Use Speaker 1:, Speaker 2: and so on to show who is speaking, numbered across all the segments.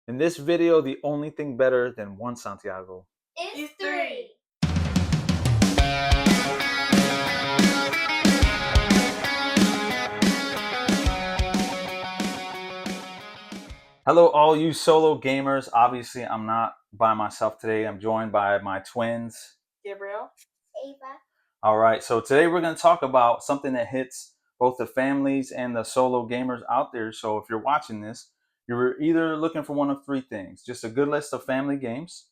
Speaker 1: In this video, the only thing better than one Santiago
Speaker 2: is three.
Speaker 1: Hello, all you solo gamers. Obviously, I'm not by myself today. I'm joined by my twins,
Speaker 2: Gabriel.
Speaker 3: Ava.
Speaker 1: All right, so today we're going to talk about something that hits both the families and the solo gamers out there. So if you're watching this, you're either looking for one of three things: just a good list of family games.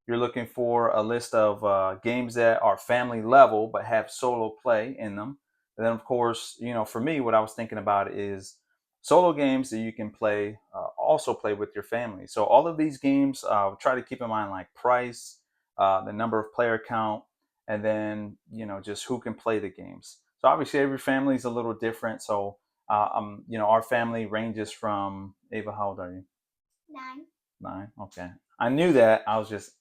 Speaker 1: You're looking for a list of games that are family level but have solo play in them. And then, of course, for me, what I was thinking about is solo games that you can play, also play with your family. So all of these games, try to keep in mind like price, the number of player count, and then just who can play the games. So obviously every family is a little different. So our family ranges from Ava. How old are you?
Speaker 3: 9.
Speaker 1: 9. Okay, I knew that. I was just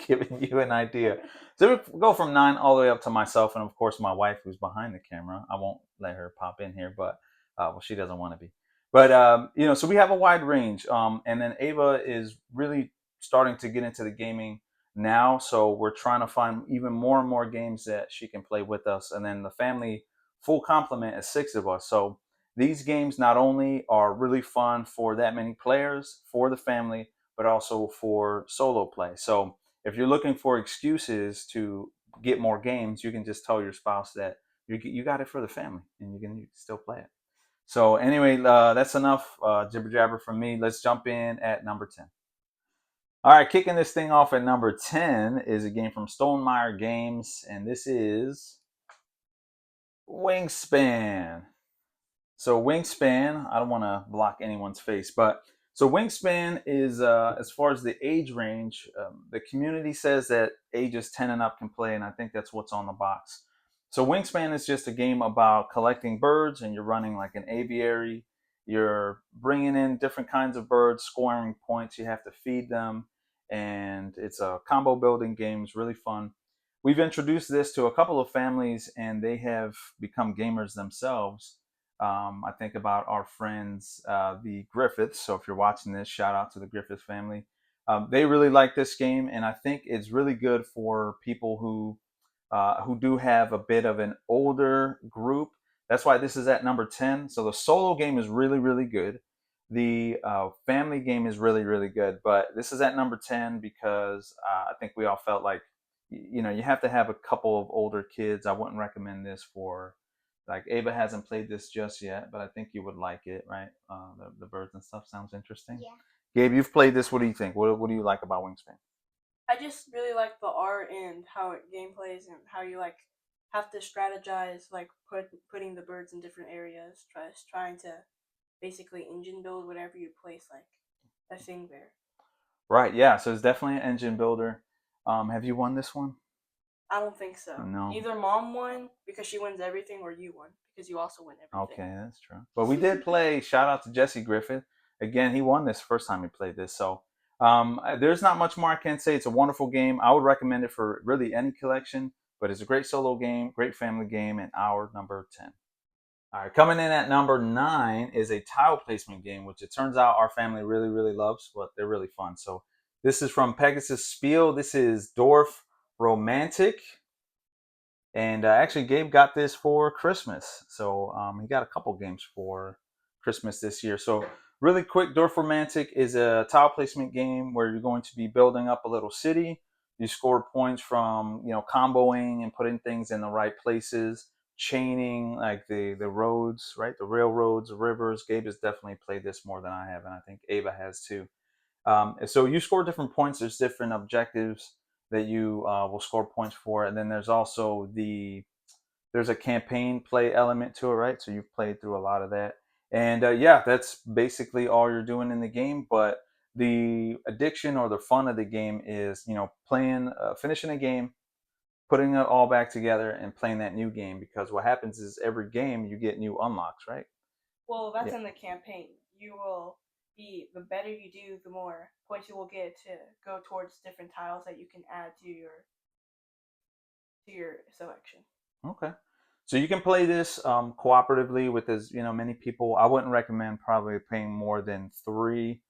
Speaker 1: giving you an idea. So we go from 9 all the way up to myself, and of course my wife, who's behind the camera. I won't let her pop in here, but well, she doesn't want to be. But so we have a wide range, and then Ava is really starting to get into the gaming now. So we're trying to find even more and more games that she can play with us, and then the family full complement is 6 of us. So these games not only are really fun for that many players for the family, but also for solo play. So if you're looking for excuses to get more games, you can just tell your spouse that you got it for the family, and you can still play it. So anyway, that's enough jibber jabber from me. Let's jump in at number 10. All right, kicking this thing off at number 10 is a game from Stonemeyer Games, and this is Wingspan. So Wingspan, I don't want to block anyone's face, but so Wingspan is, as far as the age range, the community says that ages 10 and up can play, and I think that's what's on the box. So Wingspan is just a game about collecting birds, and you're running like an aviary. You're bringing in different kinds of birds, scoring points. You have to feed them, and it's a combo building game. It's really fun. We've introduced this to a couple of families, and they have become gamers themselves. I think about our friends, the Griffiths. So if you're watching this, shout out to the Griffith family. They really like this game, and I think it's really good for people who do have a bit of an older group. That's why this is at number 10. So the solo game is really, really good. The family game is really, really good. But this is at number 10 because I think we all felt like, you have to have a couple of older kids. I wouldn't recommend this for, like, Ava hasn't played this just yet, but I think you would like it, right? The birds and stuff sounds interesting.
Speaker 3: Yeah.
Speaker 1: Gabe, you've played this. What do you think? What do you like about Wingspan?
Speaker 2: I just really like the art and how it game plays and how you like have to strategize, like putting the birds in different areas, trying to basically engine build whatever you place like a thing there.
Speaker 1: Right, yeah. So it's definitely an engine builder. Have you won this one?
Speaker 2: I don't think so.
Speaker 1: No.
Speaker 2: Either mom won because she wins everything, or you won because you also win everything.
Speaker 1: Okay, that's true. But we did play. Shout out to Jesse Griffith. Again, he won this first time he played this. So there's not much more I can say. It's a wonderful game. I would recommend it for really any collection. But it's a great solo game, great family game, and our number 10. All right, coming in at number 9 is a tile placement game, which it turns out our family really, really loves, but they're really fun. So this is from Pegasus Spiel. This is Dorfromantik. And actually, Gabe got this for Christmas. So he got a couple games for Christmas this year. So really quick, Dorfromantik is a tile placement game where you're going to be building up a little city. You score points from comboing and putting things in the right places, chaining like the roads, right? The railroads, the rivers. Gabe has definitely played this more than I have, and I think Ava has too. So you score different points. There's different objectives that you will score points for, and then there's also there's a campaign play element to it, right? So you've played through a lot of that, and yeah, that's basically all you're doing in the game. But the addiction or the fun of the game is playing, finishing a game, putting it all back together, and playing that new game. Because what happens is every game you get new unlocks, right?
Speaker 2: Well, that's
Speaker 1: Yeah.
Speaker 2: in the campaign. You will be the better you do, the more points you will get to go towards different tiles that you can add to your selection.
Speaker 1: Okay. So you can play this cooperatively with as many people. I wouldn't recommend probably playing more than 3.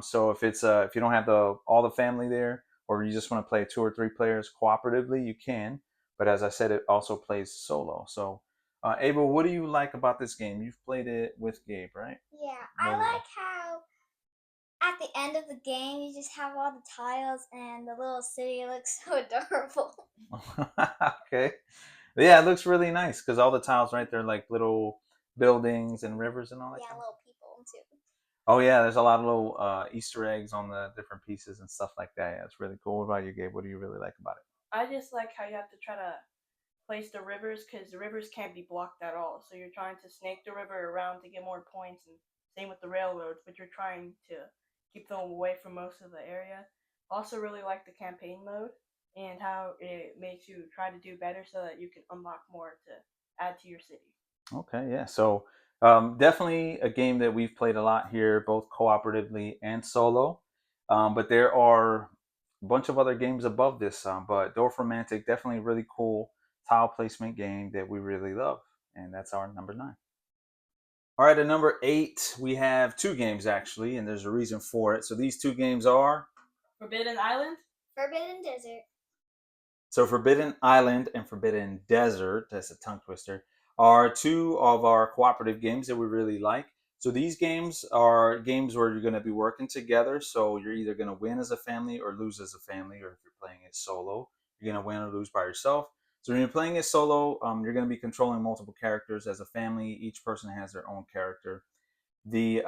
Speaker 1: So if you don't have all the family there, or you just want to play 2 or 3 players cooperatively, you can. But as I said, it also plays solo. So, Ava, what do you like about this game? You've played it with Gabe, right?
Speaker 3: Yeah, I like how at the end of the game you just have all the tiles and the little city looks so adorable.
Speaker 1: Okay. Yeah, it looks really nice because all the tiles right there, like little buildings and rivers and all that
Speaker 3: Yeah,
Speaker 1: kind of
Speaker 3: little
Speaker 1: stuff.
Speaker 3: people too.
Speaker 1: Oh yeah, there's a lot of little Easter eggs on the different pieces and stuff like that. Yeah, it's really cool. What about you, Gabe? What do you really like about it?
Speaker 2: I just like how you have to try to place the rivers because the rivers can't be blocked at all. So you're trying to snake the river around to get more points, and same with the railroads, but you're trying to keep them away from most of the area. Also, really like the campaign mode and how it makes you try to do better so that you can unlock more to add to your city.
Speaker 1: Okay, yeah. So definitely a game that we've played a lot here, both cooperatively and solo. But there are a bunch of other games above this. But Dorfromantik, definitely a really cool tile placement game that we really love, and that's our number 9. All right, at number 8, we have 2 games actually, and there's a reason for it. So these 2 games are
Speaker 2: Forbidden Island.
Speaker 3: Forbidden Desert.
Speaker 1: So Forbidden Island and Forbidden Desert, that's a tongue twister, are 2 of our cooperative games that we really like. So these games are games where you're going to be working together. So you're either going to win as a family or lose as a family, or if you're playing it solo, you're going to win or lose by yourself. So when you're playing it solo, you're going to be controlling multiple characters. As a family, each person has their own character. The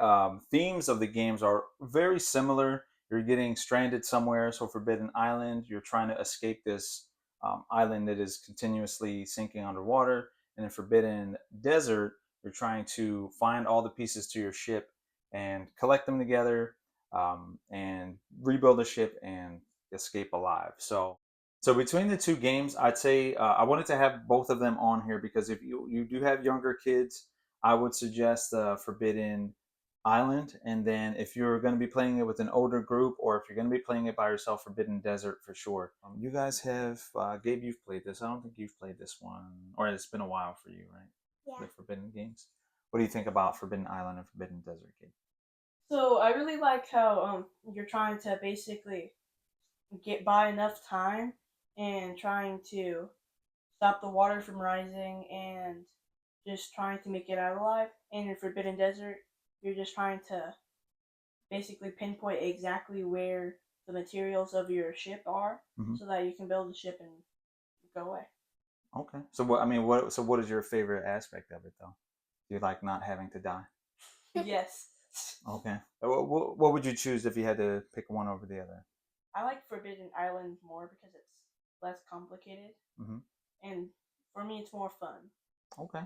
Speaker 1: themes of the games are very similar. You're getting stranded somewhere. So, Forbidden Island, you're trying to escape this island that is continuously sinking underwater. And in Forbidden Desert, you're trying to find all the pieces to your ship and collect them together and rebuild the ship and escape alive. So between the 2 games, I'd say I wanted to have both of them on here because if you do have younger kids, I would suggest Forbidden Island, and then if you're going to be playing it with an older group, or if you're going to be playing it by yourself, Forbidden Desert for sure. You guys have Gabe, you've played this. I don't think you've played this one, or it's been a while for you, right?
Speaker 3: Yeah.
Speaker 1: The Forbidden games. What do you think about Forbidden Island and Forbidden Desert, Gabe?
Speaker 2: So I really like how you're trying to basically get by enough time and trying to stop the water from rising and just trying to make it out alive. And in Forbidden Desert, you're just trying to basically pinpoint exactly where the materials of your ship are
Speaker 1: Mm-hmm.
Speaker 2: so that you can build the ship and go away.
Speaker 1: Okay. So what I mean, what is your favorite aspect of it though? Do you like not having to die?
Speaker 2: Yes.
Speaker 1: Okay. What would you choose if you had to pick one over the other?
Speaker 2: I like Forbidden Island more because it's less complicated
Speaker 1: Mm-hmm.
Speaker 2: and for me it's more fun.
Speaker 1: Okay.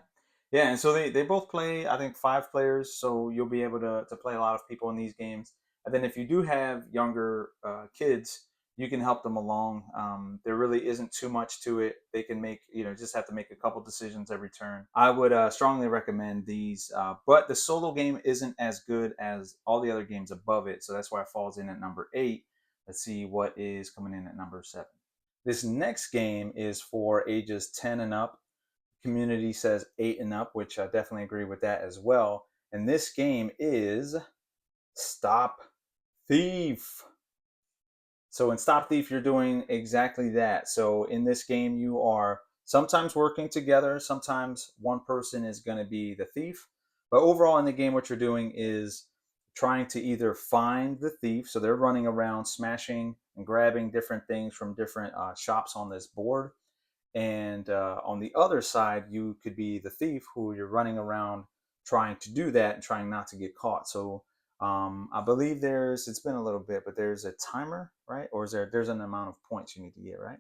Speaker 1: Yeah, and so they both play, I think, 5 players, so you'll be able to play a lot of people in these games. And then if you do have younger kids, you can help them along. There really isn't too much to it. They can make, just have to make a couple decisions every turn. I would strongly recommend these, but the solo game isn't as good as all the other games above it, so that's why it falls in at number 8. Let's see what is coming in at number 7. This next game is for ages 10 and up. Community says 8 and up, which I definitely agree with that as well. And this game is Stop Thief. So in Stop Thief, you're doing exactly that. So in this game, you are sometimes working together, sometimes one person is going to be the thief. But overall, in the game, what you're doing is trying to either find the thief. So they're running around smashing and grabbing different things from different shops on this board, and on the other side, you could be the thief who you're running around trying to do that and trying not to get caught. So I believe it's been a little bit, but there's a timer, right? Or there's an amount of points you need to get, right?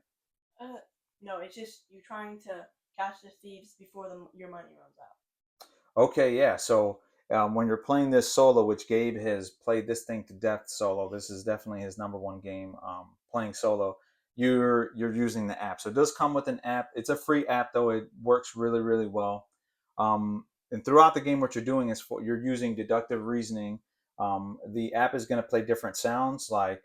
Speaker 2: Uh, no, it's just you trying to catch the thieves before your money runs out.
Speaker 1: Okay, yeah. So when you're playing this solo, which Gabe has played this thing to death solo, this is definitely his number 1 game playing solo. You're using the app, so it does come with an app. It's a free app though. It works really really well. And throughout the game, what you're doing is you're using deductive reasoning. The app is going to play different sounds like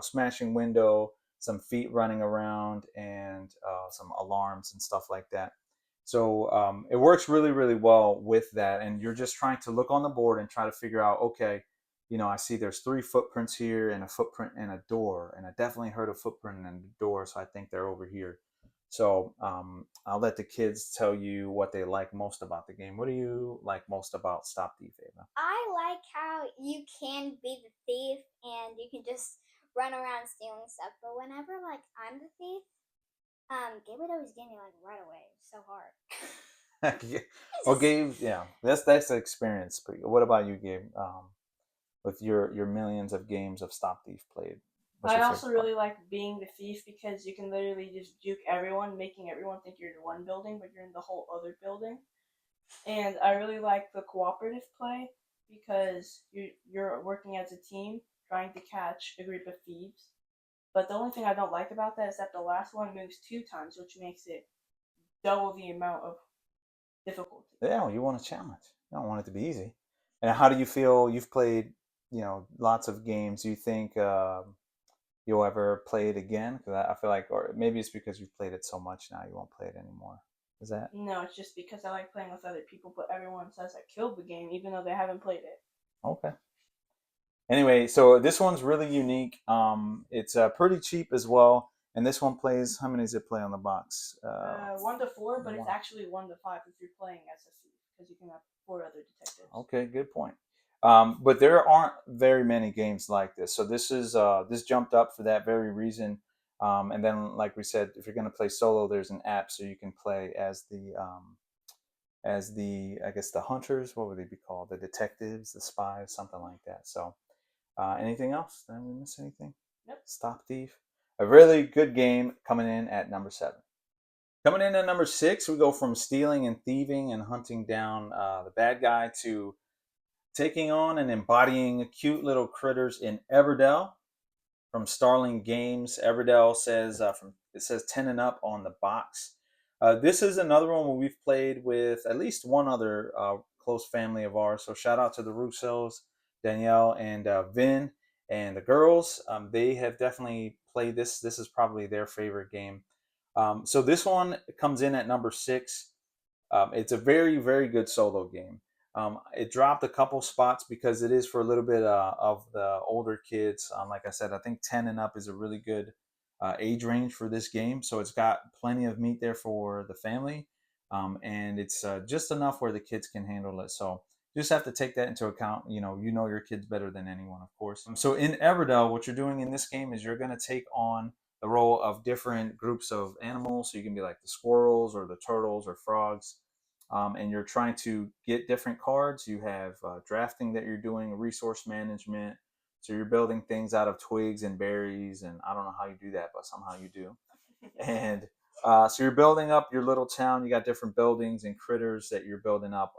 Speaker 1: smashing window, some feet running around, and some alarms and stuff like that. So it works really, really well with that. And you're just trying to look on the board and try to figure out, okay, I see there's 3 footprints here and a footprint and a door, and I definitely heard a footprint and a door, so I think they're over here. So I'll let the kids tell you what they like most about the game. What do you like most about Stop Thief, Ava?
Speaker 3: I like how you can be the thief and you can just run around stealing stuff. But whenever like I'm the thief, Gabe would always get me like right away. So hard.
Speaker 1: Well, Gabe, yeah, that's the experience. But what about you, Gabe? With your millions of games of Stop Thief played, what's
Speaker 2: I
Speaker 1: your
Speaker 2: also
Speaker 1: favorite part?
Speaker 2: really like being the thief because you can literally just juke everyone, making everyone think you're in one building, but you're in the whole other building. And I really like the cooperative play because you're working as a team trying to catch a group of thieves. But the only thing I don't like about that is that the last one moves 2 times, which makes it double the amount of difficulty.
Speaker 1: Yeah, well, you want a challenge. You don't want it to be easy. And how do you feel? You've played, lots of games. Do you think you'll ever play it again? Because I feel like, or maybe it's because you've played it so much now, you won't play it anymore. Is that
Speaker 2: No, it's just because I like playing with other people, but everyone says I killed the game even though they haven't played it.
Speaker 1: okay? Anyway, so this one's really unique. It's pretty cheap as well, and this one plays. How many does it play on the box?
Speaker 2: 1 to 4, but it's
Speaker 1: One.
Speaker 2: actually 1 to 5 if you're playing as a thief because you can have 4 other detectives.
Speaker 1: Okay, good point. But there aren't very many games like this, so this jumped up for that very reason. And then, like we said, if you're going to play solo, there's an app so you can play as the I guess the hunters. What would they be called? The detectives, the spies, something like that. So, anything else? Did we miss anything?
Speaker 2: Nope.
Speaker 1: Stop Thief, a really good game coming in at number 7. Coming in at number 6, we go from stealing and thieving and hunting down the bad guy to taking on and embodying cute little critters in Everdell from Starling Games. Everdell says it says 10 and up on the box. This is another one where we've played with at least one other close family of ours. So shout out to the Russos, Danielle and Vin and the girls. They have definitely played this. This is probably their favorite game. So this one comes in at number 6. It's a very, very good solo game. It dropped a couple spots because it is for a little bit of the older kids. Like I said, I think 10 and up is a really good age range for this game. So it's got plenty of meat there for the family. And it's just enough where the kids can handle it. So you just have to take that into account. You know your kids better than anyone, of course. So in Everdell, what you're doing in this game is you're going to take on the role of different groups of animals. So you can be like the squirrels or the turtles or frogs, and you're trying to get different cards. You have drafting that you're doing, resource management. So you're building things out of twigs and berries, and I don't know how you do that, but somehow you do. And so you're building up your little town. You got different buildings and critters that you're building up.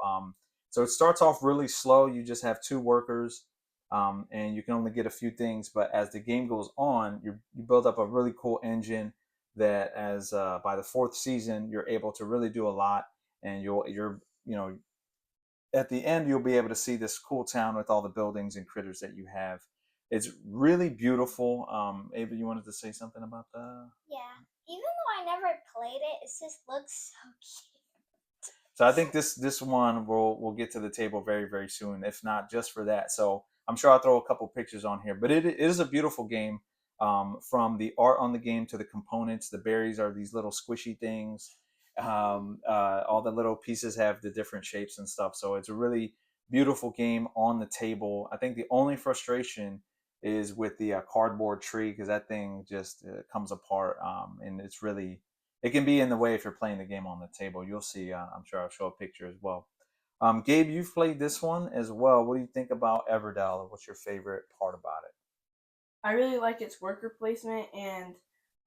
Speaker 1: So it starts off really slow. You just have 2 workers, and you can only get a few things. But as the game goes on, you build up a really cool engine that, as by the 4th season, you're able to really do a lot, and you're at the end you'll be able to see this cool town with all the buildings and critters that you have. It's really beautiful. Ava, you wanted to say something about the?
Speaker 3: Yeah. Even though I never played it, it just looks so cute.
Speaker 1: So I think this one will get to the table very, very soon, if not just for that. So I'm sure I'll throw a couple pictures on here. But it is a beautiful game. From the art on the game to the components, the berries are these little squishy things. All the little pieces have the different shapes and stuff. So it's a really beautiful game on the table. I think the only frustration is with the cardboard tree, because that thing just comes apart, and it can be in the way if you're playing the game on the table. You'll see. I'm sure I'll show a picture as well. Gabe, you've played this one as well. What do you think about Everdell? What's your favorite part about it?
Speaker 2: I really like its worker placement and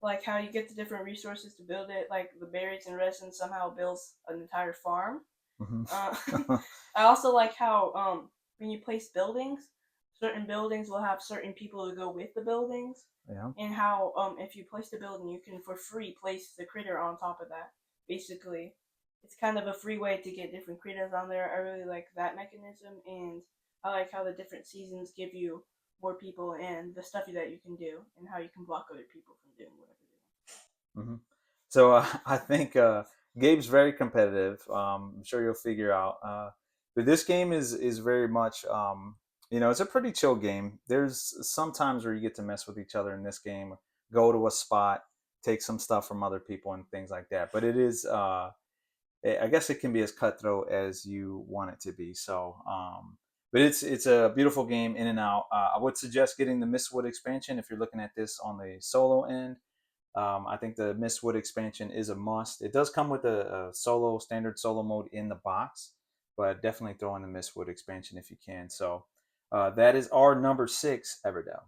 Speaker 2: like how you get the different resources to build it. Like the berries and resin somehow builds an entire farm. Uh,
Speaker 1: Mm-hmm.
Speaker 2: I also like how when you place buildings, certain buildings will have certain people to go with the buildings,
Speaker 1: Yeah.
Speaker 2: and how if you place the building, you can for free place the critter on top of that. Basically, it's kind of a free way to get different critters on there. I really like that mechanism, and I like how the different seasons give you more people and the stuff that you can do, and how you can block other people from doing whatever they
Speaker 1: Mm-hmm. So I think Gabe's very competitive. I'm sure you'll figure out. But this game is very much It's a pretty chill game. There's some times where you get to mess with each other in this game, go to a spot, take some stuff from other people and things like that. But it is, I guess it can be as cutthroat as you want it to be. So, but it's a beautiful game in and out. I would suggest getting the Mistwood expansion if you're looking at this on the solo end. I think the Mistwood expansion is a must. It does come with a solo standard solo mode in the box, but definitely throw in the Mistwood expansion if you can. So that is our number 6, Everdell.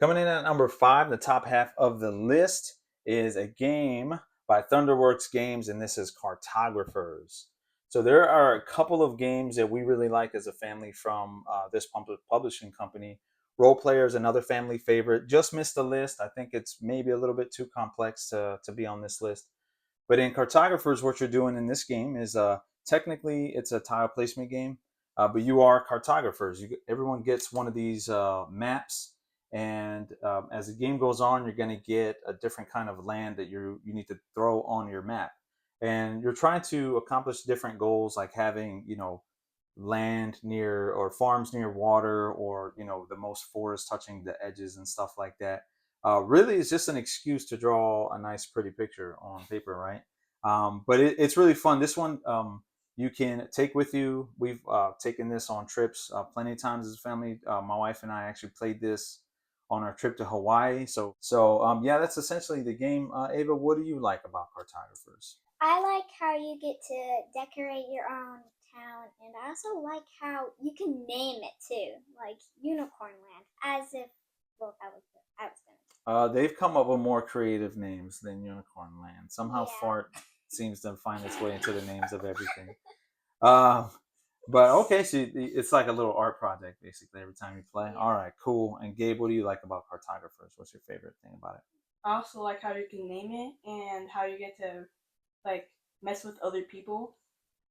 Speaker 1: Coming in at number 5, the top half of the list is a game by Thunderworks Games, and this is Cartographers. So there are a couple of games that we really like as a family from this publishing company. Role Player is another family favorite. Just missed the list. I think it's maybe a little bit too complex to be on this list. But in Cartographers, what you're doing in this game is technically it's a tile placement game, but you are cartographers. Everyone gets one of these maps, and as the game goes on, you're going to get a different kind of land that you need to throw on your map, and you're trying to accomplish different goals, like having land near or farms near water, or the most forest touching the edges and stuff like that. Really, it's just an excuse to draw a nice, pretty picture on paper, right? But it's really fun. This one you can take with you. We've taken this on trips plenty of times as a family. My wife and I actually played this on our trip to Hawaii. So yeah, that's essentially the game. Ava, what do you like about Cartographers?
Speaker 3: I like how you get to decorate your own town, and I also like how you can name it too, like Unicorn Land, as if well, I was gonna.
Speaker 1: They've come up with more creative names than Unicorn Land. Somehow,
Speaker 3: Yeah.
Speaker 1: fart seems to find its way into the names of everything. Uh, but okay, so it's like a little art project basically every time you play.
Speaker 3: Yeah.
Speaker 1: All right, cool. And Gabe, what do you like about Cartographers? What's your favorite thing about it?
Speaker 2: I also like how you can name it and how you get to like mess with other people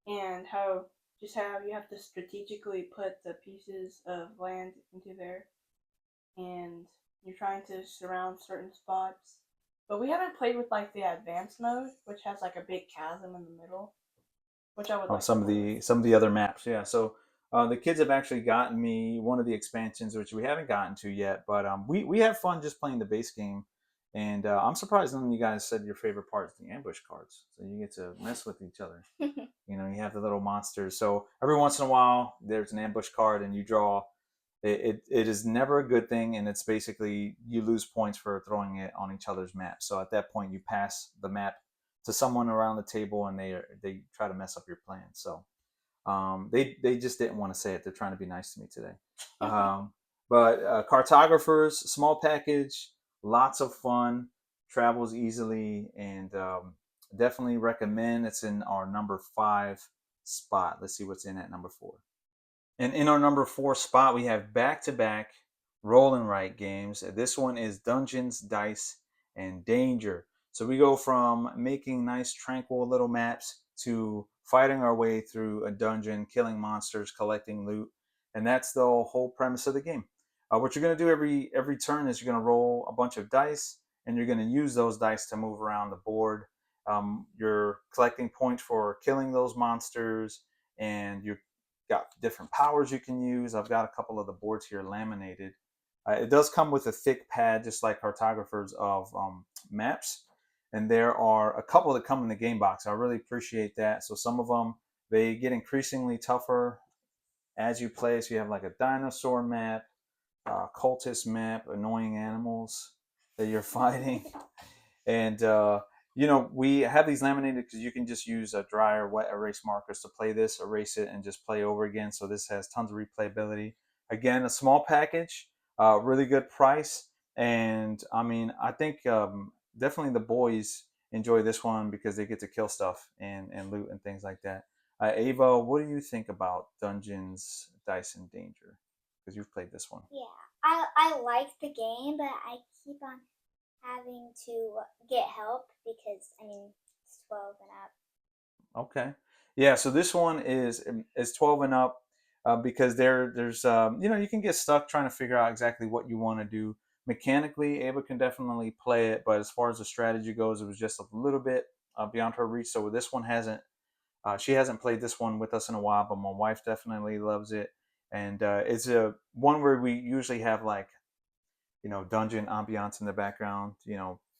Speaker 2: and how you have to strategically put the pieces of land into there and you're trying to surround certain spots. But we haven't played with like the advanced mode, which has like a big chasm in the middle, which I would
Speaker 1: Oh,
Speaker 2: like to
Speaker 1: some of
Speaker 2: play with.
Speaker 1: the other maps, yeah. So the kids have actually gotten me one of the expansions, which we haven't gotten to yet. But we have fun just playing the base game, and I'm surprised none of you guys said your favorite part is the ambush cards. So you get to mess with each other. You have the little monsters. So every once in a while, there's an ambush card, and you draw. It is never a good thing, and it's basically you lose points for throwing it on each other's map. So at that point, you pass the map to someone around the table, and they try to mess up your plan. So they just didn't want to say it. They're trying to be nice to me today. But cartographers, small package, lots of fun, travels easily, and definitely recommend. It's in our number 5 spot. Let's see what's in at number 4. And in our number 4 spot, we have back to back roll and write games. This one is Dungeons, Dice, and Danger. So we go from making nice, tranquil little maps to fighting our way through a dungeon, killing monsters, collecting loot. And that's the whole premise of the game. What you're going to do every turn is you're going to roll a bunch of dice, and you're going to use those dice to move around the board. You're collecting points for killing those monsters, and you're got different powers you can use. I've got a couple of the boards here laminated. It does come with a thick pad, just like cartographers of maps. And there are a couple that come in the game box. I really appreciate that. So some of them, they get increasingly tougher as you play. So you have like a dinosaur map, cultist map, annoying animals that you're fighting. And we have these laminated because you can just use a dry or wet erase markers to play this, erase it, and just play over again. So this has tons of replayability. Again, a small package, really good price, and I mean, I think definitely the boys enjoy this one because they get to kill stuff and loot and things like that. Ava, what do you think about Dungeons, Dice, and Danger? Because you've played this one.
Speaker 3: Yeah, I like the game, but I keep on having to get help because I mean it's 12 and up.
Speaker 1: Okay. Yeah, so this one is 12 and up because there's you can get stuck trying to figure out exactly what you want to do. Mechanically, Ava can definitely play it, but as far as the strategy goes, it was just a little bit beyond her reach. So this one hasn't she hasn't played this one with us in a while, but my wife definitely loves it. and it's a one where we usually have like dungeon ambiance in the background,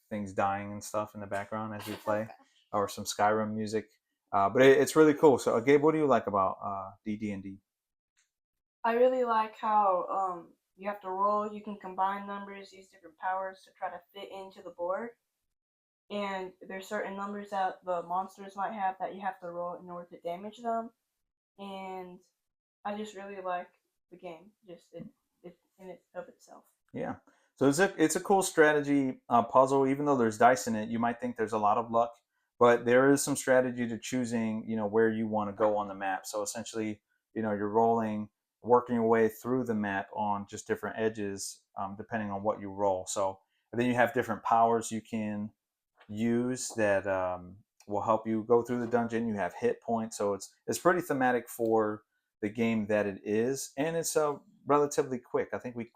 Speaker 1: things dying and stuff in the background as we play,
Speaker 3: Okay.
Speaker 1: or some Skyrim music. But it's really cool. So, Gabe, what do you like about DD&D?
Speaker 2: I really like how you have to roll. You can combine numbers, use different powers to try to fit into the board. And there's certain numbers that the monsters might have that you have to roll in order to damage them. And I just really like the game, just it in it of itself.
Speaker 1: Yeah. So it's a cool strategy puzzle. Even though there's dice in it, you might think there's a lot of luck, but there is some strategy to choosing where you want to go on the map. So essentially, you're rolling, working your way through the map on just different edges, depending on what you roll. So and then you have different powers you can use that will help you go through the dungeon. You have hit points, so it's pretty thematic for the game that it is, and it's relatively quick. I think we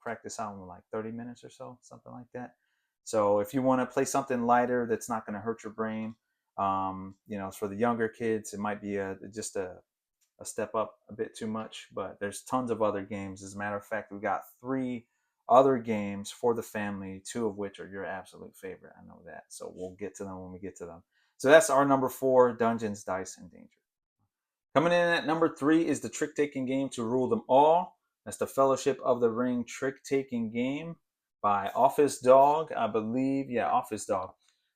Speaker 1: cracked this out in like 30 minutes or so, something like that. So if you want to play something lighter that's not going to hurt your brain, for the younger kids, it might be just a step up a bit too much, but there's tons of other games. As a matter of fact, we've got 3 other games for the family, 2 of which are your absolute favorite. I know that. So we'll get to them when we get to them. So that's our number 4, Dungeons, Dice, and Danger. Coming in at number 3 is the trick taking game To Rule Them All. That's the Fellowship of the Ring trick taking game by Office Dog, I believe. Yeah, Office Dog.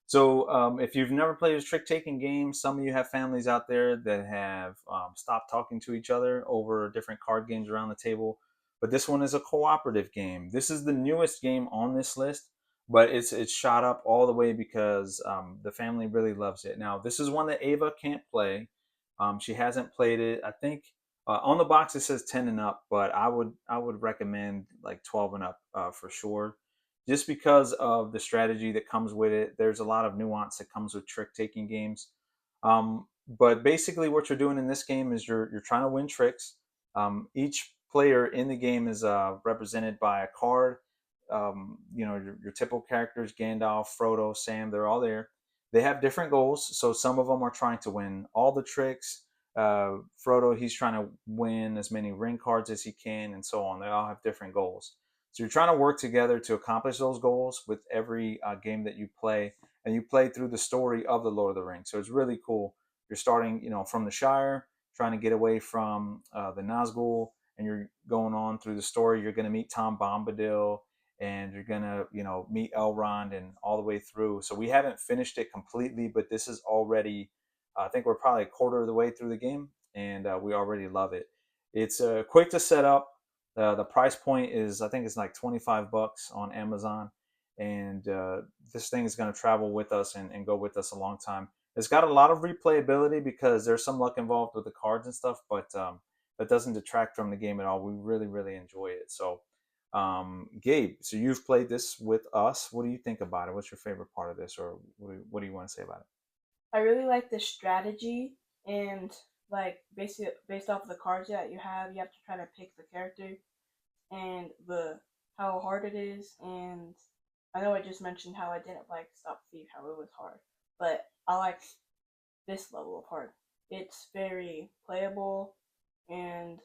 Speaker 1: So if you've never played a trick taking game, some of you have families out there that have stopped talking to each other over different card games around the table. But this one is a cooperative game. This is the newest game on this list, but it's shot up all the way because the family really loves it. Now, this is one that Ava can't play. She hasn't played it. I think on the box it says 10 and up, but I would recommend like 12 and up for sure, just because of the strategy that comes with it. There's a lot of nuance that comes with trick taking games. But basically, what you're doing in this game is you're trying to win tricks. Each player in the game is represented by a card. Your typical characters: Gandalf, Frodo, Sam. They're all there. They have different goals. So some of them are trying to win all the tricks. Frodo, he's trying to win as many ring cards as he can, and so on. They all have different goals. So you're trying to work together to accomplish those goals with every game that you play, and you play through the story of the Lord of the Rings. So it's really cool. You're starting, from the Shire, trying to get away from the Nazgul, and you're going on through the story. You're going to meet Tom Bombadil, and you're gonna meet Elrond and all the way through. So we haven't finished it completely, but this is already I think we're probably a quarter of the way through the game, and we already love it. It's quick to set up. The price point is, I think it's like $25 on Amazon, and this thing is going to travel with us and go with us a long time. It's got a lot of replayability because there's some luck involved with the cards and stuff, but that doesn't detract from the game at all. We really, really enjoy it. So Gabe, so you've played this with us. What do you think about it? What's your favorite part of this, or what do you want to say about it?
Speaker 2: I really like the strategy and like based off of the cards that you have to try to pick the character and the how hard it is. And I know I just mentioned how I didn't like Stop Thief, how it was hard, but I like this level of hard. It's very playable, and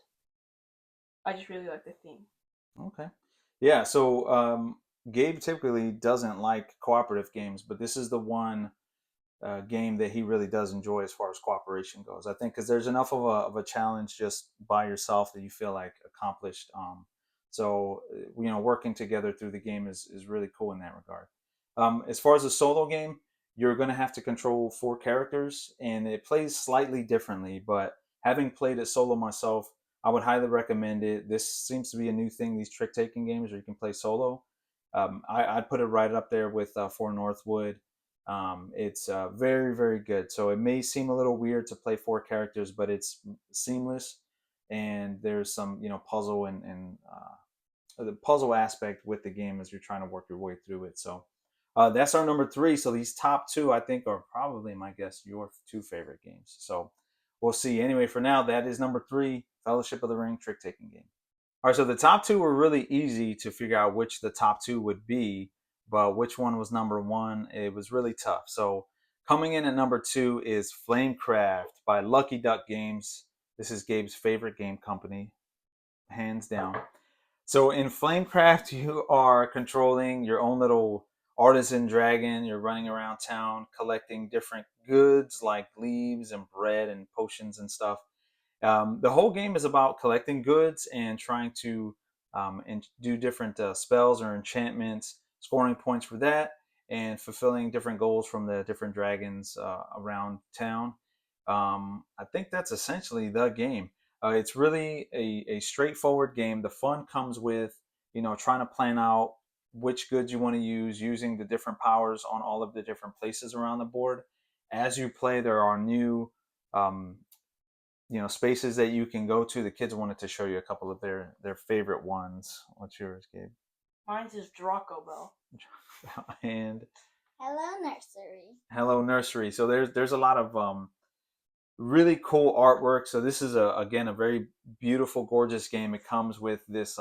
Speaker 2: I just really like the theme.
Speaker 1: Okay. Yeah, so Gabe typically doesn't like cooperative games, but this is the one game that he really does enjoy as far as cooperation goes. I think because there's enough of a challenge just by yourself that you feel like accomplished. So working together through the game is really cool in that regard. As far as a solo game, you're going to have to control 4 characters, and it plays slightly differently. But having played it solo myself, I would highly recommend it. This seems to be a new thing, these trick taking games where you can play solo. I'd put it right up there with For Northwood. It's very, very good. So it may seem a little weird to play 4 characters, but it's seamless, and there's some puzzle and the puzzle aspect with the game as you're trying to work your way through it. So that's our number 3. So these top 2, I think, are probably, my guess, your 2 favorite games. So we'll see. Anyway, for now, that is number 3, Fellowship of the Ring trick taking game. All right, so the top 2 were really easy to figure out which the top 2 would be, but which one was number 1, it was really tough. So coming in at number 2 is Flamecraft by Lucky Duck Games. This is Gabe's favorite game company. hands down. So in Flamecraft, you are controlling your own little artisan dragon. You're running around town collecting different goods like leaves and bread and potions and stuff. The whole game is about collecting goods and trying to do different spells or enchantments, scoring points for that, and fulfilling different goals from the different dragons around town. I think that's essentially the game. It's really a straightforward game. The fun comes with trying to plan out which goods you want to use, using the different powers on all of the different places around the board. As you play, there are new um, spaces that you can go to. The kids wanted to show you a couple of their favorite ones. What's yours, Gabe?
Speaker 2: Mine's is Draco Bell.
Speaker 1: And
Speaker 3: Hello, nursery.
Speaker 1: Hello Nursery. So there's a lot of really cool artwork. So this is again a very beautiful, gorgeous game. It comes with this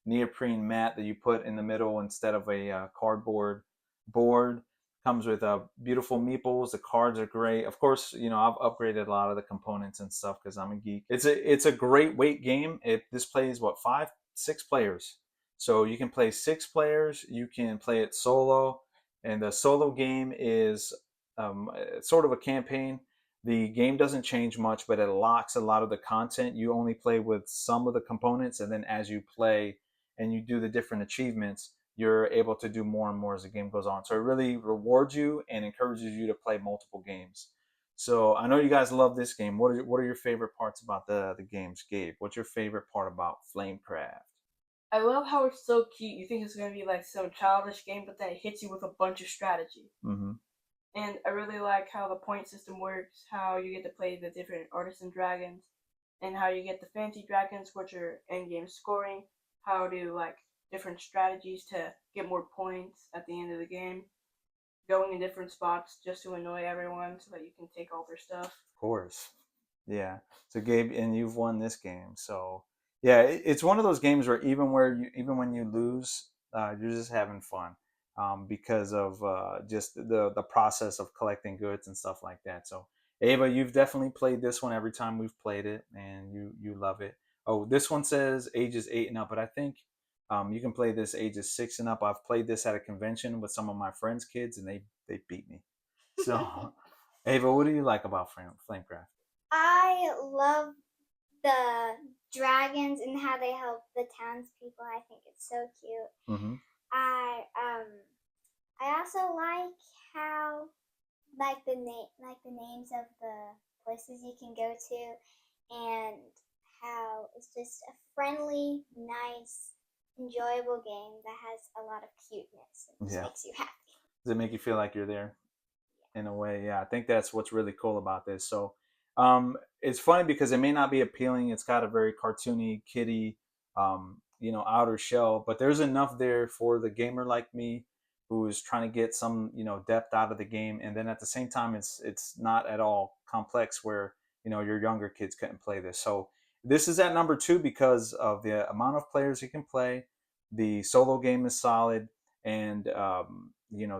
Speaker 1: neoprene mat that you put in the middle instead of a cardboard board. Comes with beautiful meeples. The cards are great. Of course, I've upgraded a lot of the components and stuff because I'm a geek. It's a great weight game. This plays what, 5, 6 players. So you can play 6 players. You can play it solo, and the solo game is sort of a campaign. The game doesn't change much, but it locks a lot of the content. You only play with some of the components, and then as you play and you do the different achievements, you're able to do more and more as the game goes on. So it really rewards you and encourages you to play multiple games. So I know you guys love this game. What are your favorite parts about the games, Gabe? What's your favorite part about Flamecraft?
Speaker 2: I love how it's so cute. You think it's gonna be like some childish game, but then it hits you with a bunch of strategy.
Speaker 1: Mm-hmm.
Speaker 2: And I really like how the point system works, how you get to play the different artisan dragons, and how you get the fancy dragons, which are in-game scoring, how to like different strategies to get more points at the end of the game, going in different spots just to annoy everyone so that you can take all their stuff.
Speaker 1: Of course. Yeah. So Gabe, and you've won this game. So yeah, it's one of those games where even when you lose, you're just having fun because of just the process of collecting goods and stuff like that. So Ava, you've definitely played this one every time we've played it, and you love it. Oh, this one says ages 8 and up, but I think you can play this ages 6 and up. I've played this at a convention with some of my friends' kids, and they beat me. So Ava, what do you like about Flamecraft?
Speaker 3: I love the dragons and how they help the townspeople. I think it's so cute.
Speaker 1: Mm-hmm.
Speaker 3: I um I also like how the names of the places you can go to, and how it's just a friendly, nice, enjoyable game that has a lot of cuteness and just
Speaker 1: Yeah.
Speaker 3: makes you happy.
Speaker 1: Does it make you feel like you're there in a way? Yeah, I think that's what's really cool about this. So it's funny because it may not be appealing. It's got a very cartoony, kiddie, outer shell, but there's enough there for the gamer like me who is trying to get some, depth out of the game. And then at the same time, it's not at all complex where, your younger kids couldn't play this. So this is at number 2 because of the amount of players you can play. The solo game is solid, and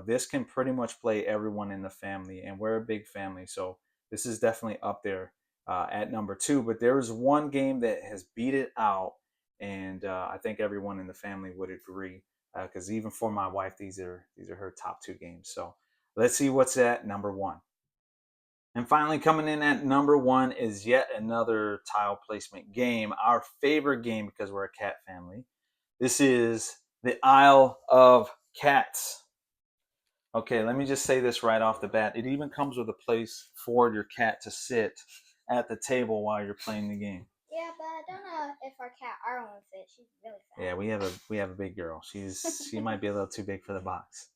Speaker 1: this can pretty much play everyone in the family, and we're a big family, so this is definitely up there at number 2. But there is one game that has beat it out, and I think everyone in the family would agree, because even for my wife, these are her top 2 games. So let's see what's at number 1. And finally, coming in at number 1 is yet another tile placement game, our favorite game because we're a cat family. This is the Isle of Cats. Okay, let me just say this right off the bat. It even comes with a place for your cat to sit at the table while you're playing the game.
Speaker 3: Yeah, but I don't know if our cat Arlen would fit. She's really fat.
Speaker 1: Yeah, we have a big girl. She might be a little too big for the box.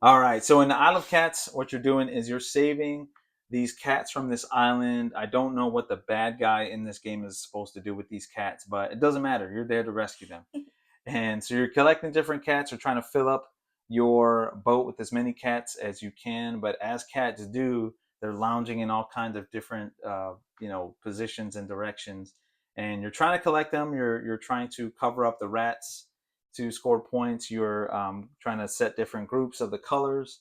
Speaker 1: All right, so in the Isle of Cats, what you're doing is you're saving these cats from this island. I don't know what the bad guy in this game is supposed to do with these cats, but it doesn't matter. You're there to rescue them. And so you're collecting different cats. You're trying to fill up your boat with as many cats as you can. But as cats do, they're lounging in all kinds of different, positions and directions. And you're trying to collect them. You're trying to cover up the rats to score points. You're trying to set different groups of the colors.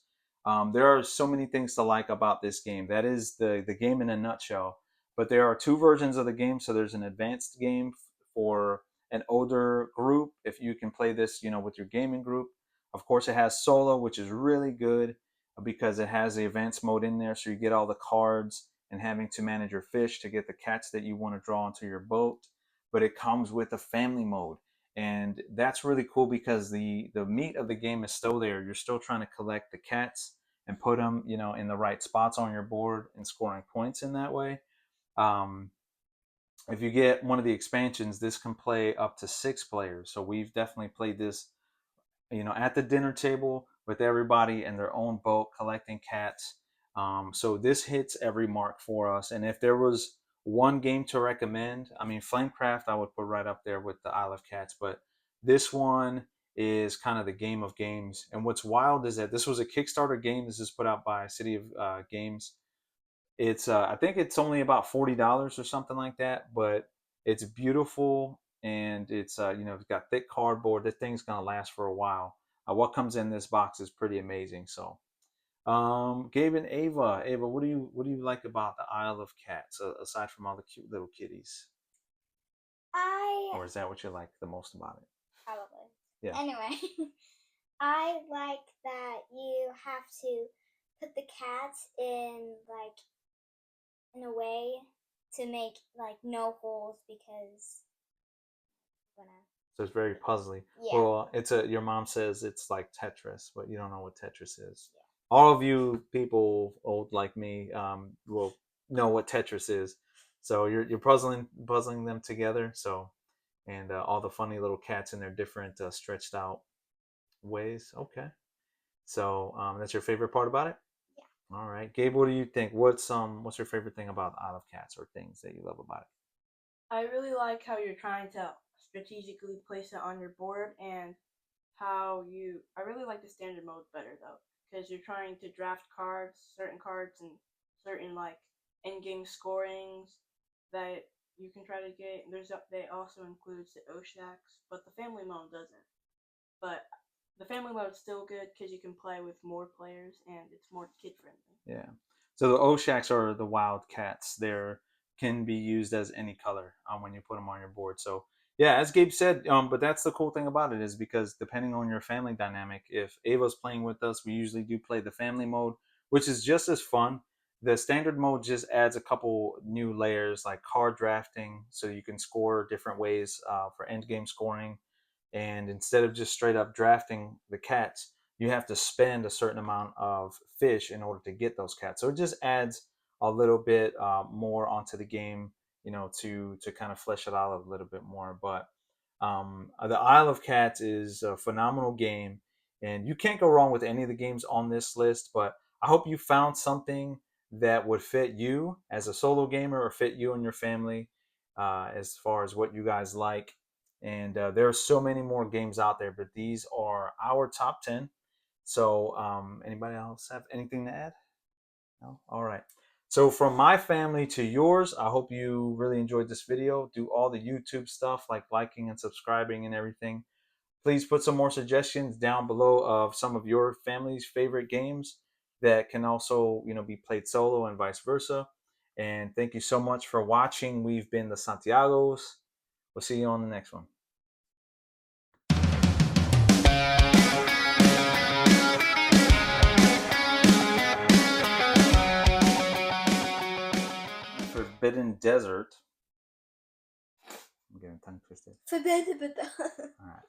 Speaker 1: There are so many things to like about this game. That is the game in a nutshell. But there are 2 versions of the game. So there's an advanced game for an older group if you can play this, with your gaming group. Of course, it has solo, which is really good because it has the advanced mode in there, so you get all the cards and having to manage your fish to get the cats that you want to draw into your boat. But it comes with a family mode, and that's really cool because the meat of the game is still there. You're still trying to collect the cats and put them, in the right spots on your board and scoring points in that way. Um, if you get one of the expansions, this can play up to 6 players. So we've definitely played this, at the dinner table with everybody in their own boat collecting cats. So this hits every mark for us. And if there was one game to recommend, I mean, Flamecraft I would put right up there with the Isle of Cats, but this one is kind of the game of games. And what's wild is that this was a Kickstarter game. This is put out by City of Games. It's I think it's only about $40 or something like that, but it's beautiful and it's got thick cardboard. This thing's gonna last for a while. What comes in this box is pretty amazing. So, Gabe and Ava, what do you like about the Isle of Cats aside from all the cute little kitties?
Speaker 3: I
Speaker 1: Or is that what you like the most about it?
Speaker 3: probably.
Speaker 1: Yeah.
Speaker 3: Anyway, I like that you have to put the cats in a way to make no holes because
Speaker 1: So it's very puzzly.
Speaker 3: yeah.
Speaker 1: Well, your mom says it's like Tetris, but you don't know what Tetris is. Yeah. All of you people old like me will know what Tetris is. So you're puzzling them together. So and all the funny little cats in their different stretched out ways. Okay. So that's your favorite part about it.
Speaker 3: Yeah.
Speaker 1: All right, Gabe, what do you think? What's your favorite thing about Isle of Cats or things that you love about it?
Speaker 2: I really like how you're trying to strategically place it on your board, and I really like the standard mode better though, because you're trying to draft certain cards, and certain end game scorings that you can try to get. They also includes the Oshaks, but the family mode doesn't. But the family mode is still good because you can play with more players and it's more kid friendly.
Speaker 1: Yeah. So the Oshaks are the wild cats. They're can be used as any color when you put them on your board. So yeah, as Gabe said, but that's the cool thing about it is because depending on your family dynamic, if Ava's playing with us, we usually do play the family mode, which is just as fun. The standard mode just adds a couple new layers like card drafting, so you can score different ways for end game scoring. And instead of just straight up drafting the cats, you have to spend a certain amount of fish in order to get those cats. So it just adds a little bit more onto the game, to kind of flesh it out a little bit more. But the Isle of Cats is a phenomenal game, and you can't go wrong with any of the games on this list. But I hope you found something that would fit you as a solo gamer or fit you and your family as far as what you guys like. And there are so many more games out there, but these are our top 10. So, anybody else have anything to add? No? All right. So, from my family to yours, I hope you really enjoyed this video. Do all the YouTube stuff like liking and subscribing and everything. Please put some more suggestions down below of some of your family's favorite games that can also, be played solo and vice versa. And thank you so much for watching. We've been the Santiagos. We'll see you on the next one. Forbidden Desert. I'm getting tongue twisted.
Speaker 3: Forbidden.
Speaker 1: All right.